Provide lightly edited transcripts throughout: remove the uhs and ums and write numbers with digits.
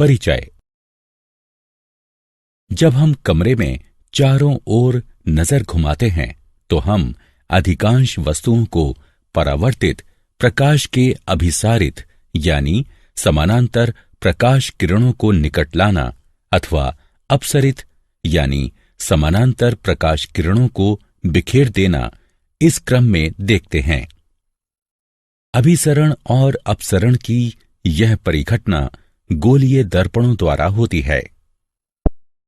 परिचय। जब हम कमरे में चारों ओर नजर घुमाते हैं तो हम अधिकांश वस्तुओं को परावर्तित प्रकाश के अभिसारित यानी समानांतर प्रकाश किरणों को निकट लाना अथवा अपसरित यानी समानांतर प्रकाश किरणों को बिखेर देना इस क्रम में देखते हैं। अभिसरण और अपसरण की यह परिघटना गोलीय दर्पणों द्वारा होती है।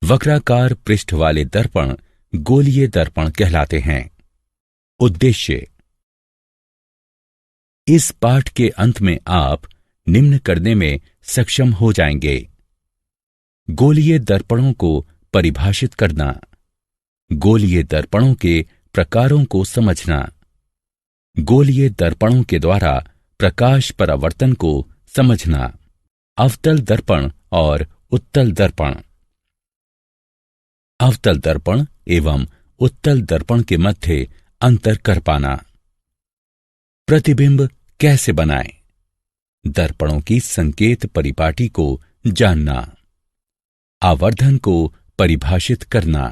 वक्राकार पृष्ठ वाले दर्पण गोलीय दर्पण कहलाते हैं। उद्देश्य। इस पाठ के अंत में आप निम्न करने में सक्षम हो जाएंगे। गोलीय दर्पणों को परिभाषित करना, गोलीय दर्पणों के प्रकारों को समझना, गोलीय दर्पणों के द्वारा प्रकाश परावर्तन को समझना, अवतल दर्पण और उत्तल दर्पण। अवतल दर्पण एवं उत्तल दर्पण के मध्य अंतर कर पाना। प्रतिबिंब कैसे बनाएं? दर्पणों की संकेत परिपाटी को जानना, आवर्धन को परिभाषित करना,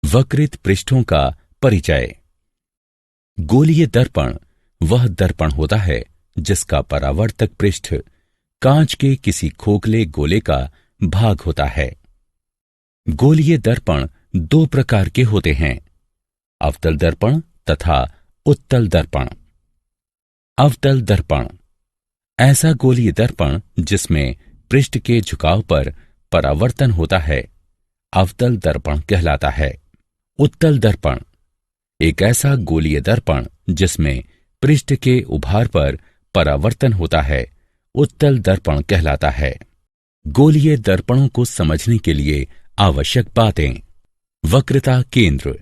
वक्रित पृष्ठों का परिचय। गोलीय दर्पण वह दर्पण होता है जिसका परावर्तक पृष्ठ कांच के किसी खोखले गोले का भाग होता है। गोलीय दर्पण दो प्रकार के होते हैं, अवतल दर्पण तथा उत्तल दर्पण। अवतल दर्पण ऐसा गोलीय दर्पण जिसमें पृष्ठ के झुकाव पर परावर्तन होता है, अवतल दर्पण कहलाता है। उत्तल दर्पण एक ऐसा गोलीय दर्पण जिसमें पृष्ठ के उभार पर परावर्तन होता है, उत्तल दर्पण कहलाता है। गोलीय दर्पणों को समझने के लिए आवश्यक बातें। वक्रता केंद्र,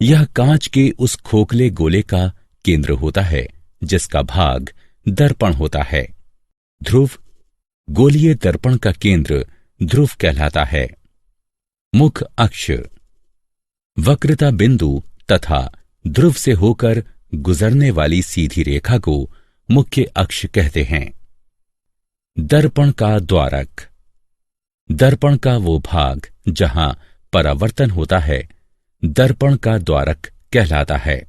यह कांच के उस खोखले गोले का केंद्र होता है जिसका भाग दर्पण होता है। ध्रुव, गोलीय दर्पण का केंद्र ध्रुव कहलाता है। मुख अक्ष, वक्रता बिंदु तथा ध्रुव से होकर गुजरने वाली सीधी रेखा को मुख्य अक्ष कहते हैं। दर्पण का द्वारक, दर्पण का वो भाग जहां परावर्तन होता है, दर्पण का द्वारक कहलाता है।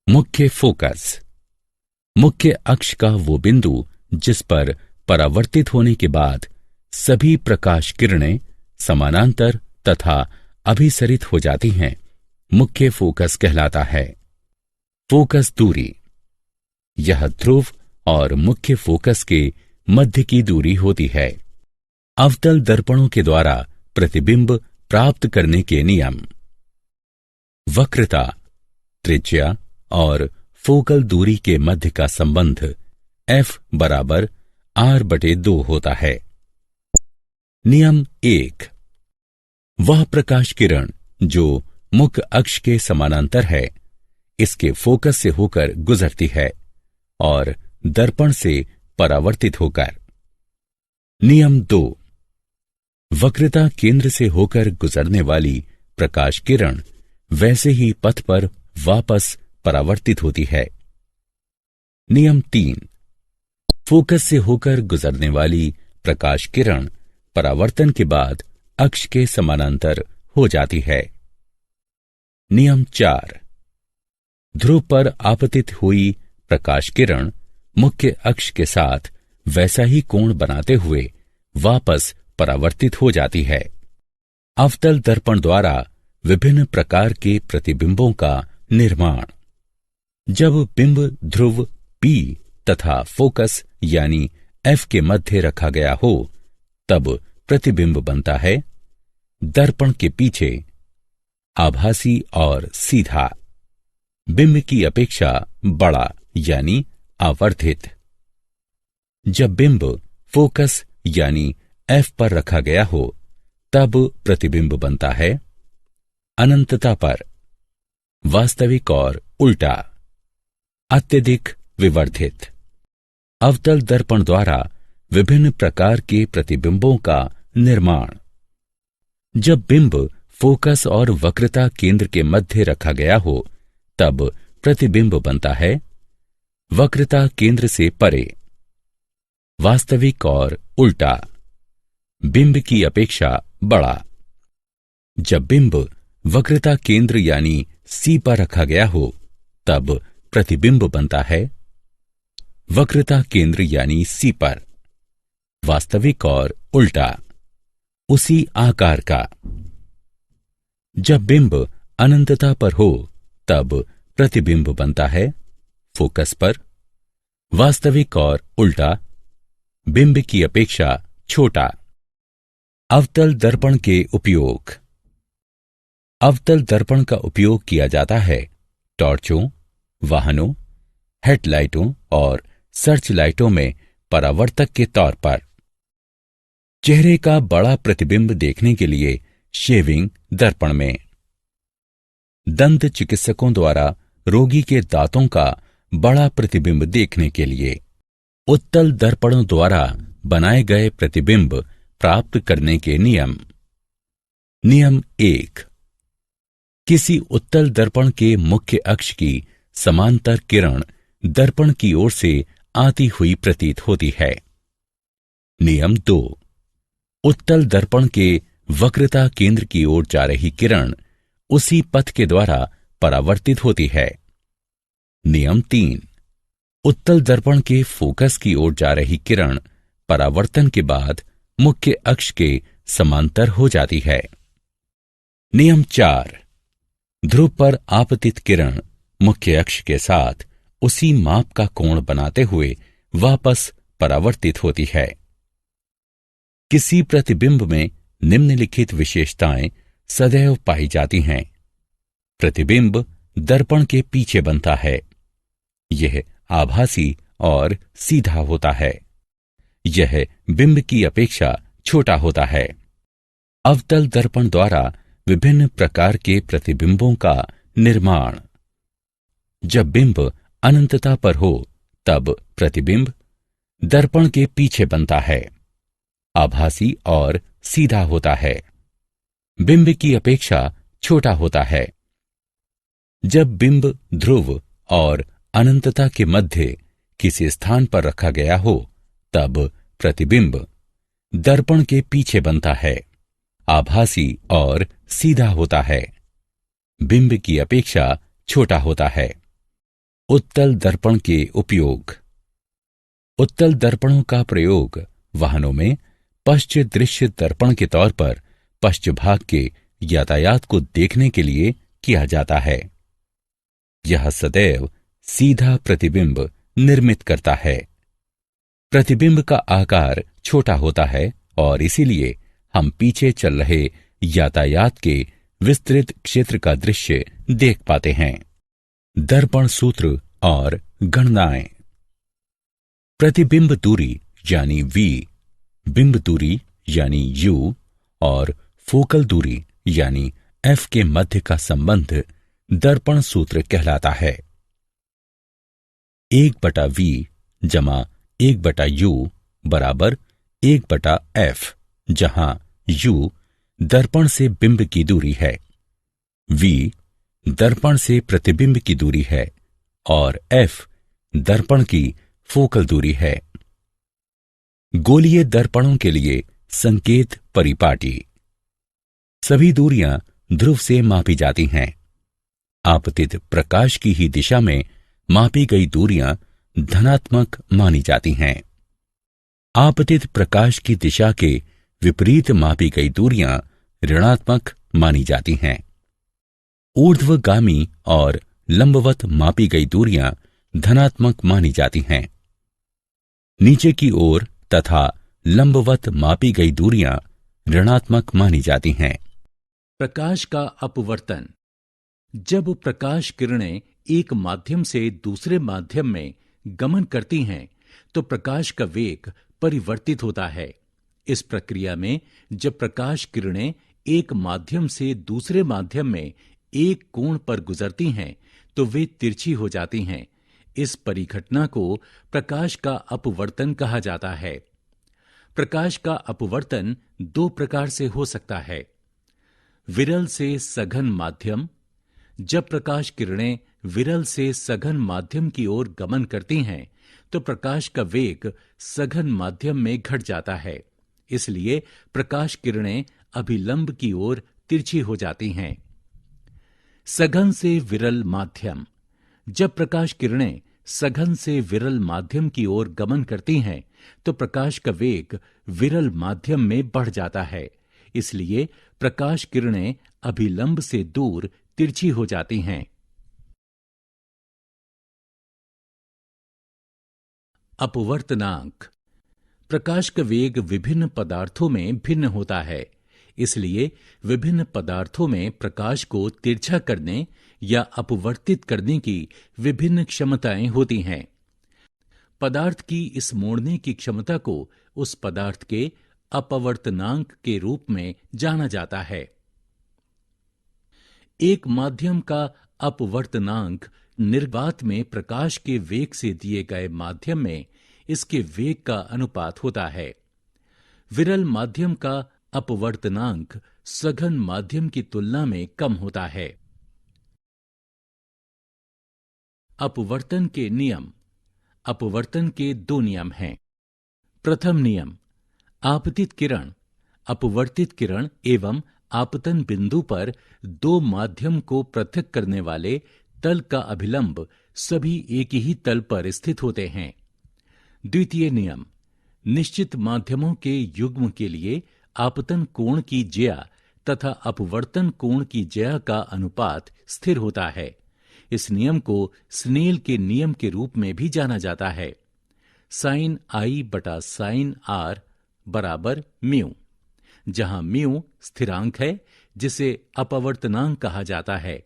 मुख्य फोकस, मुख्य अक्ष का वो बिंदु जिस पर परावर्तित होने के बाद सभी प्रकाश किरणें समानांतर तथा अभिसरित हो जाती हैं, मुख्य फोकस कहलाता है। फोकस दूरी, यह ध्रुव और मुख्य फोकस के मध्य की दूरी होती है। अवतल दर्पणों के द्वारा प्रतिबिंब प्राप्त करने के नियम। वक्रता, त्रिज्या और फोकल दूरी के मध्य का संबंध F बराबर R/2 होता है। नियम 1, वह प्रकाश किरण जो मुख्य अक्ष के समानांतर है, इसके फोकस से होकर गुजरती है और दर्पण से परावर्तित होकर। नियम 2, वक्रता केंद्र से होकर गुजरने वाली प्रकाश किरण वैसे ही पथ पर वापस परावर्तित होती है। नियम 3, फोकस से होकर गुजरने वाली प्रकाश किरण परावर्तन के बाद अक्ष के समानांतर हो जाती है। नियम 4, ध्रुव पर आपतित हुई प्रकाश किरण मुख्य अक्ष के साथ वैसा ही कोण बनाते हुए वापस परावर्तित हो जाती है। अवतल दर्पण द्वारा विभिन्न प्रकार के प्रतिबिंबों का निर्माण। जब बिंब ध्रुव P तथा फोकस यानी F के मध्य रखा गया हो, तब प्रतिबिंब बनता है दर्पण के पीछे, आभासी और सीधा, बिंब की अपेक्षा बड़ा यानी आवर्धित। जब बिंब फोकस यानी F पर रखा गया हो, तब प्रतिबिंब बनता है अनंतता पर, वास्तविक और उल्टा, अत्यधिक विवर्धित। अवतल दर्पण द्वारा विभिन्न प्रकार के प्रतिबिंबों का निर्माण। जब बिंब फोकस और वक्रता केंद्र के मध्य रखा गया हो, तब प्रतिबिंब बनता है वक्रता केंद्र से परे, वास्तविक और उल्टा। बिंब की अपेक्षा बड़ा। जब बिंब वक्रता केंद्र यानी सी पर रखा गया हो तब प्रतिबिंब बनता है वक्रता केंद्र यानी सी पर, वास्तविक और उल्टा उसी आकार का। जब बिंब अनंतता पर हो तब प्रतिबिंब बनता है फोकस पर, वास्तविक और उल्टा बिंब की अपेक्षा छोटा। अवतल दर्पण के उपयोग। अवतल दर्पण का उपयोग किया जाता है टॉर्चों, वाहनों, हेडलाइटों और सर्च लाइटों में परावर्तक के तौर पर। चेहरे का बड़ा प्रतिबिंब देखने के लिए शेविंग दर्पण में। दंत चिकित्सकों द्वारा रोगी के दांतों का बड़ा प्रतिबिंब देखने के लिए उत्तल दर्पणों द्वारा बनाए गए प्रतिबिंब प्राप्त करने के नियम। नियम 1। किसी उत्तल दर्पण के मुख्य अक्ष की समांतर किरण दर्पण की ओर से आती हुई प्रतीत होती है। नियम 2। उत्तल दर्पण के वक्रता केंद्र की ओर जा रही किरण उसी पथ के द्वारा परावर्तित होती है। नियम 3। उत्तल दर्पण के फोकस की ओर जा रही किरण परावर्तन के बाद मुख्य अक्ष के समांतर हो जाती है। नियम 4। ध्रुव पर आपतित किरण मुख्य अक्ष के साथ उसी माप का कोण बनाते हुए वापस परावर्तित होती है। किसी प्रतिबिंब में निम्नलिखित विशेषताएं सदैव पाई जाती हैं। प्रतिबिंब दर्पण के पीछे बनता है। यह आभासी और सीधा होता है। यह बिंब की अपेक्षा छोटा होता है। अवतल दर्पण द्वारा विभिन्न प्रकार के प्रतिबिंबों का निर्माण। जब बिंब अनंतता पर हो तब प्रतिबिंब दर्पण के पीछे बनता है, आभासी और सीधा होता है, बिंब की अपेक्षा छोटा होता है। जब बिंब ध्रुव और अनंतता के मध्य किसी स्थान पर रखा गया हो तब प्रतिबिंब दर्पण के पीछे बनता है, आभासी और सीधा होता है, बिंब की अपेक्षा छोटा होता है। उत्तल दर्पण के उपयोग। उत्तल दर्पणों का प्रयोग वाहनों में पश्च दृश्य दर्पण के तौर पर पश्चभाग के यातायात को देखने के लिए किया जाता है। यह सदैव सीधा प्रतिबिंब निर्मित करता है। प्रतिबिंब का आकार छोटा होता है और इसीलिए हम पीछे चल रहे यातायात के विस्तृत क्षेत्र का दृश्य देख पाते हैं। दर्पण सूत्र और गणनाएं। प्रतिबिंब दूरी यानी v, बिंब दूरी यानी u और फोकल दूरी यानी f के मध्य का संबंध दर्पण सूत्र कहलाता है। 1/v जमा 1/u बराबर 1/f, जहां u दर्पण से बिंब की दूरी है, v दर्पण से प्रतिबिंब की दूरी है और f दर्पण की फोकल दूरी है। गोलीय दर्पणों के लिए संकेत परिपाटी। सभी दूरियां ध्रुव से मापी जाती हैं। आपतित प्रकाश की ही दिशा में मापी गई दूरियां धनात्मक मानी जाती हैं। आपतित प्रकाश की दिशा के विपरीत मापी गई दूरियां ऋणात्मक मानी जाती हैं। ऊर्ध्वगामी और लंबवत मापी गई दूरियां धनात्मक मानी जाती हैं। नीचे की ओर तथा लंबवत मापी गई दूरियां ऋणात्मक मानी जाती हैं। प्रकाश का अपवर्तन। जब प्रकाश किरणें एक माध्यम से दूसरे माध्यम में गमन करती हैं तो प्रकाश का वेग परिवर्तित होता है। इस प्रक्रिया में जब प्रकाश किरणें एक माध्यम से दूसरे माध्यम में एक कोण पर गुजरती हैं तो वे तिरछी हो जाती हैं। इस परिघटना को प्रकाश का अपवर्तन कहा जाता है। प्रकाश का अपवर्तन दो प्रकार से हो सकता है। विरल से सघन माध्यम। जब प्रकाश किरणें विरल से सघन माध्यम की ओर गमन करती हैं तो प्रकाश का वेग सघन माध्यम में घट जाता है। इसलिए प्रकाश किरणें अभिलंब की ओर तिरछी हो जाती हैं। सघन से विरल माध्यम। जब प्रकाश किरणें सघन से विरल माध्यम की ओर गमन करती हैं तो प्रकाश का वेग विरल माध्यम में बढ़ जाता है, इसलिए प्रकाश किरणें अभिलंब से दूर तिरछी हो जाती हैं। अपवर्तनांक। प्रकाश का वेग विभिन्न पदार्थों में भिन्न होता है, इसलिए विभिन्न पदार्थों में प्रकाश को तिरछा करने या अपवर्तित करने की विभिन्न क्षमताएं होती हैं। पदार्थ की इस मोड़ने की क्षमता को उस पदार्थ के अपवर्तनांक के रूप में जाना जाता है। एक माध्यम का अपवर्तनांक निर्वात में प्रकाश के वेग से दिए गए माध्यम में इसके वेग का अनुपात होता है। विरल माध्यम का अपवर्तनांक सघन माध्यम की तुलना में कम होता है। अपवर्तन के नियम। अपवर्तन के दो नियम हैं। प्रथम नियम, आपतित किरण, अपवर्तित किरण एवं आपतन बिंदु पर दो माध्यम को पृथक करने वाले तल का अभिलंब सभी एक ही तल पर स्थित होते हैं। द्वितीय नियम, निश्चित माध्यमों के युग्म के लिए आपतन कोण की ज्या तथा अपवर्तन कोण की ज्या का अनुपात स्थिर होता है। इस नियम को स्नेल के नियम के रूप में भी जाना जाता है। साइन आई बटा साइन आर बराबर म्यू, जहां म्यू स्थिरांक है जिसे अपवर्तनांक कहा जाता है।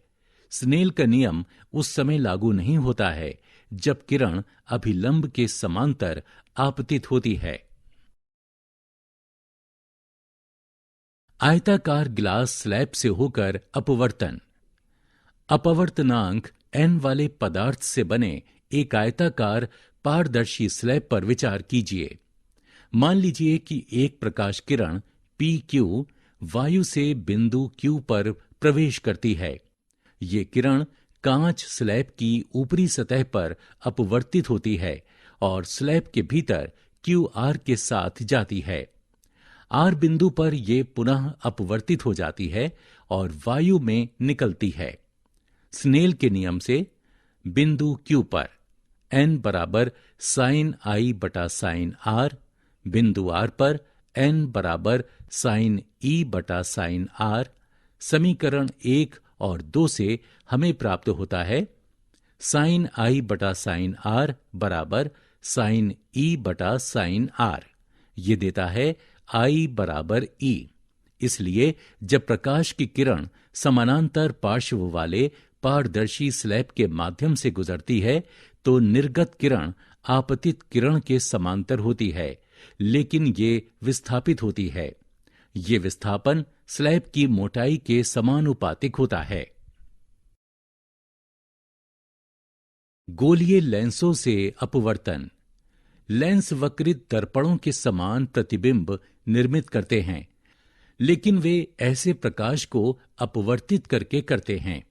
स्नेल का नियम उस समय लागू नहीं होता है जब किरण अभिलंब के समांतर आपतित होती है। आयताकार गिलास स्लैब से होकर अपवर्तन। अपवर्तनांक n वाले पदार्थ से बने एक आयताकार पारदर्शी स्लैब पर विचार कीजिए। मान लीजिए कि एक प्रकाश किरण PQ वायु से बिंदु Q पर प्रवेश करती है। ये किरण कांच स्लैब की ऊपरी सतह पर अपवर्तित होती है और स्लैब के भीतर QR के साथ जाती है। R बिंदु पर यह पुनः अपवर्तित हो जाती है और वायु में निकलती है। स्नेल के नियम से बिंदु Q पर n बराबर साइन आई बटा साइन आर, बिंदु R पर n बराबर साइन E बटा साइन R। समीकरण 1 और 2 से हमें प्राप्त होता है साइन आई बटा साइन आर बराबर साइन E बटा साइन R। ये देता है I बराबर E। इसलिए जब प्रकाश की किरण समानांतर पार्श्व वाले पारदर्शी स्लैब के माध्यम से गुजरती है तो निर्गत किरण आपतित किरण के समांतर होती है, लेकिन ये विस्थापित होती है। ये विस्थापन स्लैब की मोटाई के समानुपातिक होता है। गोलीय लेंसों से अपवर्तन। लेंस वक्रित दर्पणों के समान प्रतिबिंब निर्मित करते हैं, लेकिन वे ऐसे प्रकाश को अपवर्तित करके करते हैं।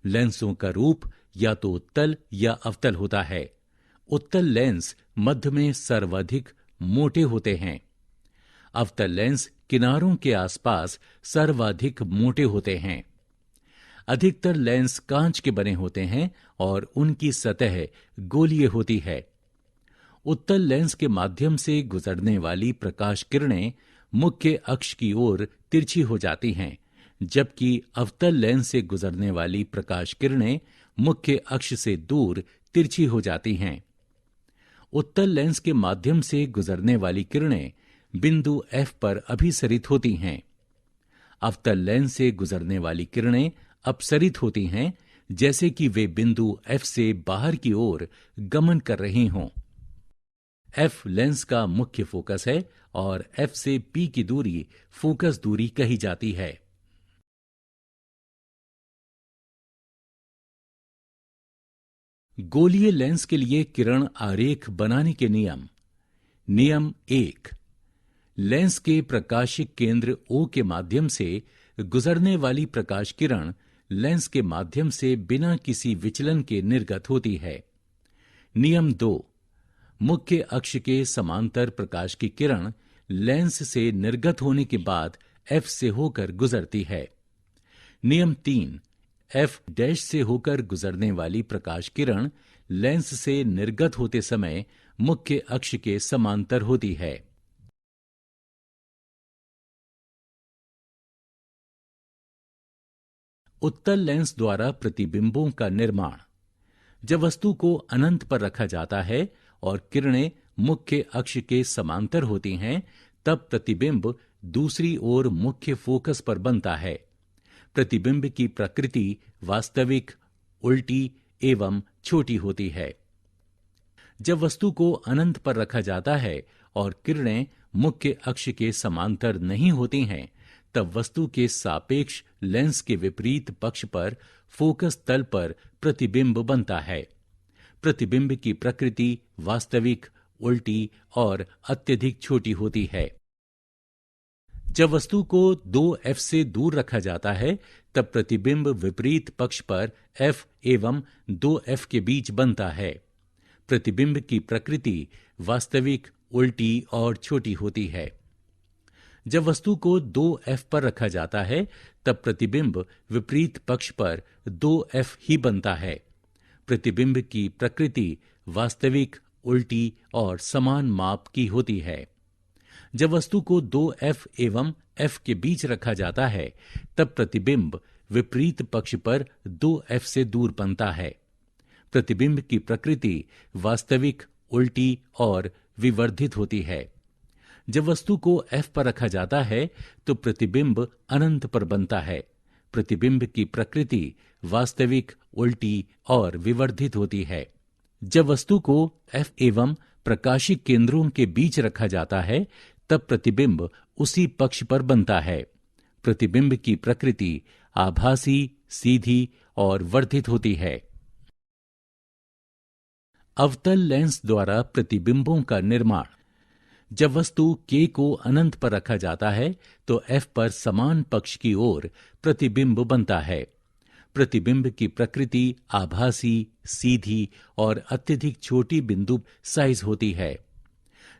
लेंसों का रूप या तो उत्तल या अवतल होता है। उत्तल लेंस मध्य में सर्वाधिक मोटे होते हैं। अवतल लेंस किनारों के आसपास सर्वाधिक मोटे होते हैं। अधिकतर लेंस कांच के बने होते हैं और उनकी सतह गोलीय होती है। उत्तल लेंस के माध्यम से गुजरने वाली प्रकाश किरणें मुख्य अक्ष की ओर तिरछी हो जाती हैं, जबकि अवतल लेंस से गुजरने वाली प्रकाश किरणें मुख्य अक्ष से दूर तिरछी हो जाती हैं। उत्तल लेंस के माध्यम से गुजरने वाली किरणें बिंदु F पर अभिसरित होती हैं। अवतल लेंस से गुजरने वाली किरणें अपसरित होती हैं, जैसे कि वे बिंदु F से बाहर की ओर गमन कर रही हों। F लेंस का मुख्य फोकस है और F से P की दूरी फोकस दूरी कही जाती है। गोलीय लेंस के लिए किरण आरेख बनाने के नियम। नियम 1, लेंस के प्रकाशिक केंद्र O के माध्यम से गुजरने वाली प्रकाश किरण लेंस के माध्यम से बिना किसी विचलन के निर्गत होती है। नियम 2, मुख्य अक्ष के समांतर प्रकाश की किरण लेंस से निर्गत होने के बाद F से होकर गुजरती है। नियम 3, F डैश से होकर गुजरने वाली प्रकाश किरण लेंस से निर्गत होते समय मुख्य अक्ष के समांतर होती है। उत्तल लेंस द्वारा प्रतिबिंबों का निर्माण। जब वस्तु को अनंत पर रखा जाता है और किरणें मुख्य अक्ष के समांतर होती हैं, तब प्रतिबिंब दूसरी ओर मुख्य फोकस पर बनता है। प्रतिबिंब की प्रकृति वास्तविक, उल्टी एवं छोटी होती है। जब वस्तु को अनंत पर रखा जाता है और किरणें मुख्य अक्ष के समांतर नहीं होती हैं, तब वस्तु के सापेक्ष लेंस के विपरीत पक्ष पर फोकस तल पर प्रतिबिंब बनता है। प्रतिबिंब की प्रकृति वास्तविक, उल्टी और अत्यधिक छोटी होती है। जब वस्तु को 2F से दूर रखा जाता है, तब प्रतिबिंब विपरीत पक्ष पर F एवं 2F के बीच बनता है। प्रतिबिंब की प्रकृति वास्तविक, उल्टी और छोटी होती है। जब वस्तु को 2F पर रखा जाता है, तब प्रतिबिंब विपरीत पक्ष पर 2F ही बनता है। प्रतिबिंब की प्रकृति वास्तविक, उल्टी और समान माप की होती है। जब वस्तु को 2F एवं F के बीच रखा जाता है, तब प्रतिबिंब विपरीत पक्ष पर 2F से दूर बनता है। प्रतिबिंब की प्रकृति वास्तविक, उल्टी और विवर्धित होती है। जब वस्तु को F पर रखा जाता है, तो प्रतिबिंब अनंत पर बनता है। प्रतिबिंब की प्रकृति वास्तविक, उल्टी और विवर्धित होती है। जब वस्तु को F एवं प्रकाशिक केंद्रों के बीच रखा जाता है, तब प्रतिबिंब उसी पक्ष पर बनता है। प्रतिबिंब की प्रकृति आभासी, सीधी और वर्धित होती है। अवतल लेंस द्वारा प्रतिबिंबों का निर्माण। जब वस्तु K को अनंत पर रखा जाता है, तो F पर समान पक्ष की ओर प्रतिबिंब बनता है। प्रतिबिंब की प्रकृति आभासी, सीधी और अत्यधिक छोटी बिंदु साइज होती है।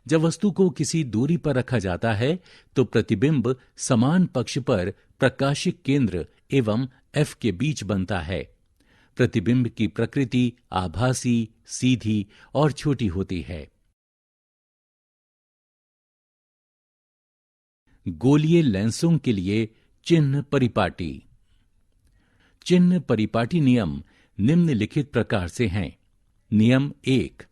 जब वस्तु को किसी दूरी पर रखा जाता है, तो प्रतिबिंब समान पक्ष पर प्रकाशिक केंद्र एवं F के बीच बनता है। प्रतिबिंब की प्रकृति आभासी, सीधी और छोटी होती है। गोलीय लेंसों के लिए चिन्ह परिपाटी। चिन्ह परिपाटी नियम निम्नलिखित प्रकार से हैं। नियम 1,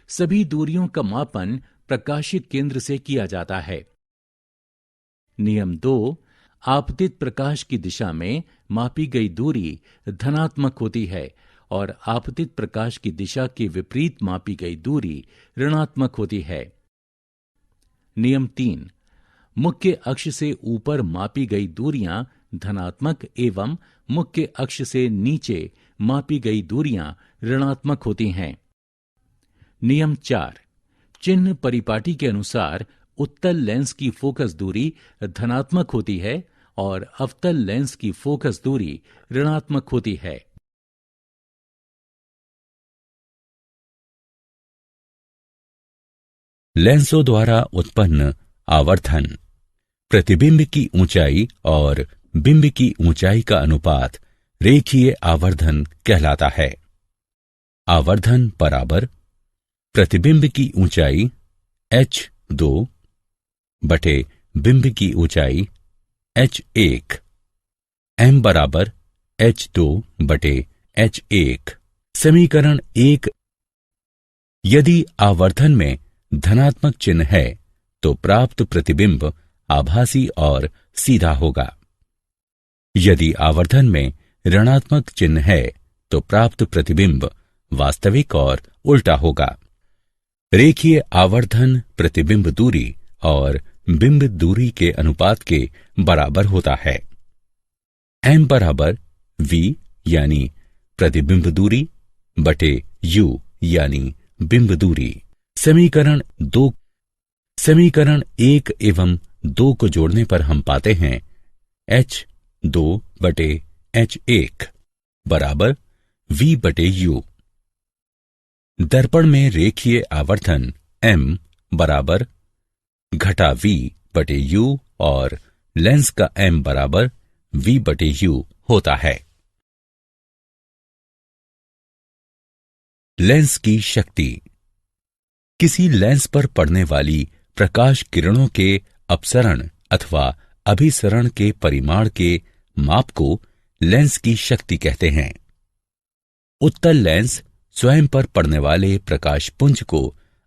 सभी दूरियों का मापन प्रकाशिक केंद्र से किया जाता है। नियम 2, आपतित प्रकाश की दिशा में मापी गई दूरी धनात्मक होती है और आपतित प्रकाश की दिशा के विपरीत मापी गई दूरी ऋणात्मक होती है। नियम 3, मुख्य अक्ष से ऊपर मापी गई दूरियां धनात्मक एवं मुख्य अक्ष से नीचे मापी गई दूरियां ऋणात्मक होती हैं। नियम 4, चिन्ह परिपाटी के अनुसार उत्तल लेंस की फोकस दूरी धनात्मक होती है और अवतल लेंस की फोकस दूरी ऋणात्मक होती है। लेंसों द्वारा उत्पन्न आवर्धन। प्रतिबिंब की ऊंचाई और बिंब की ऊंचाई का अनुपात रेखीय आवर्धन कहलाता है। आवर्धन बराबर प्रतिबिंब की ऊंचाई h2 बटे बिंब की ऊंचाई h1, m बराबर h2 बटे h1। समीकरण 1, यदि आवर्धन में धनात्मक चिन्ह है तो प्राप्त प्रतिबिंब आभासी और सीधा होगा। यदि आवर्धन में ऋणात्मक चिन्ह है तो प्राप्त प्रतिबिंब वास्तविक और उल्टा होगा। रेखीय आवर्धन प्रतिबिंब दूरी और बिंब दूरी के अनुपात के बराबर होता है। m बराबर v यानी प्रतिबिंब दूरी बटे u यानी बिंब दूरी। समीकरण 1 एवं 2 को जोड़ने पर हम पाते हैं h2 बटे h1 बराबर v बटे u। दर्पण में रेखीय आवर्धन m बराबर घटा v/u और लेंस का m बराबर v/u होता है। लेंस की शक्ति। किसी लेंस पर पड़ने वाली प्रकाश किरणों के अपसरण अथवा अभिसरण के परिमाण के माप को लेंस की शक्ति कहते हैं। उत्तल लेंस स्वयं पर पड़ने वाले प्रकाश पुंज को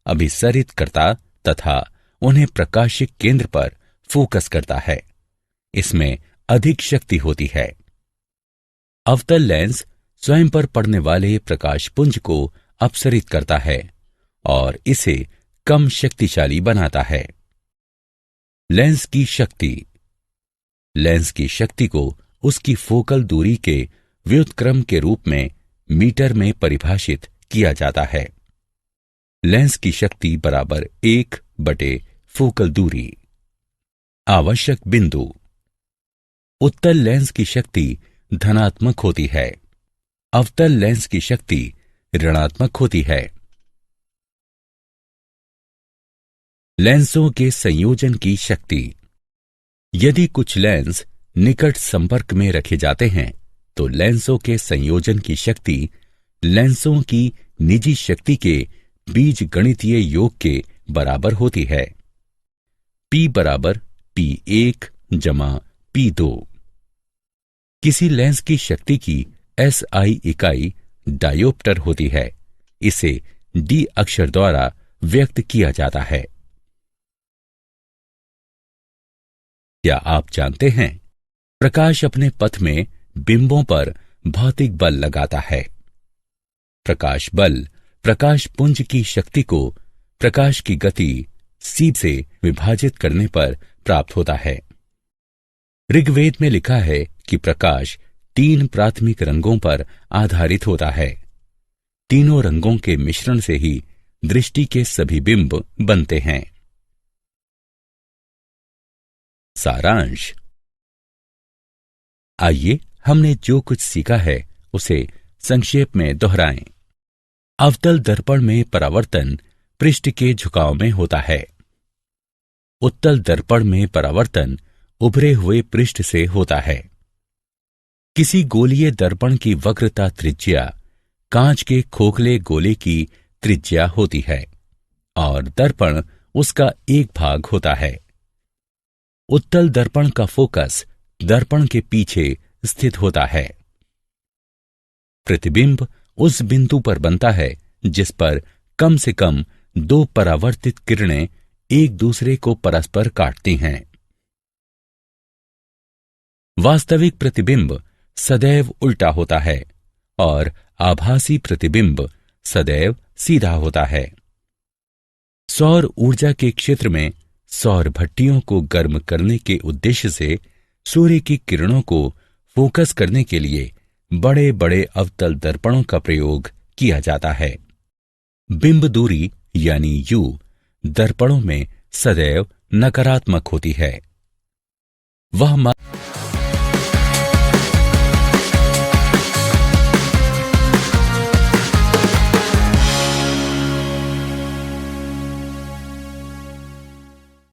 अभिसरित करता तथा उन्हें प्रकाशिक केंद्र पर फोकस करता है। इसमें अधिक शक्ति होती है। अवतल लेंस स्वयं पर पड़ने वाले प्रकाश पुंज को अपसरित करता है और इसे कम शक्तिशाली बनाता है। लेंस की शक्ति। लेंस की शक्ति को उसकी फोकल दूरी के व्युत्क्रम के रूप में मीटर में परिभाषित किया जाता है। लेंस की शक्ति बराबर 1/फोकल दूरी। आवश्यक बिंदु। उत्तल लेंस की शक्ति धनात्मक होती है। अवतल लेंस की शक्ति ऋणात्मक होती है। लेंसों के संयोजन की शक्ति। यदि कुछ लेंस निकट संपर्क में रखे जाते हैं तो लेंसों के संयोजन की शक्ति लेंसों की निजी शक्ति के बीजगणितीय योग के बराबर होती है। P बराबर P1 जमा P2। किसी लेंस की शक्ति की SI इकाई डायोप्टर होती है। इसे D अक्षर द्वारा व्यक्त किया जाता है। क्या आप जानते हैं प्रकाश अपने पथ में बिंबों पर भौतिक बल लगाता है। प्रकाश बल प्रकाश पुंज की शक्ति को प्रकाश की गति c से विभाजित करने पर प्राप्त होता है। ऋग्वेद में लिखा है कि प्रकाश 3 प्राथमिक रंगों पर आधारित होता है। तीनों रंगों के मिश्रण से ही दृष्टि के सभी बिंब बनते हैं। सारांश। आइए हमने जो कुछ सीखा है उसे संक्षेप में दोहराएं। अवतल दर्पण में परावर्तन पृष्ठ के झुकाव में होता है। उत्तल दर्पण में परावर्तन उभरे हुए पृष्ठ से होता है। किसी गोलीय दर्पण की वक्रता त्रिज्या कांच के खोखले गोले की त्रिज्या होती है और दर्पण उसका एक भाग होता है। उत्तल दर्पण का फोकस दर्पण के पीछे स्थित होता है। प्रतिबिंब उस बिंदु पर बनता है जिस पर कम से कम 2 परावर्तित किरणें एक दूसरे को परस्पर काटती हैं। वास्तविक प्रतिबिंब सदैव उल्टा होता है और आभासी प्रतिबिंब सदैव सीधा होता है। सौर ऊर्जा के क्षेत्र में सौर भट्टियों को गर्म करने के उद्देश्य से सूर्य की किरणों को फोकस करने के लिए बड़े बड़े अवतल दर्पणों का प्रयोग किया जाता है। बिंब दूरी यानी U दर्पणों में सदैव नकारात्मक होती है। वह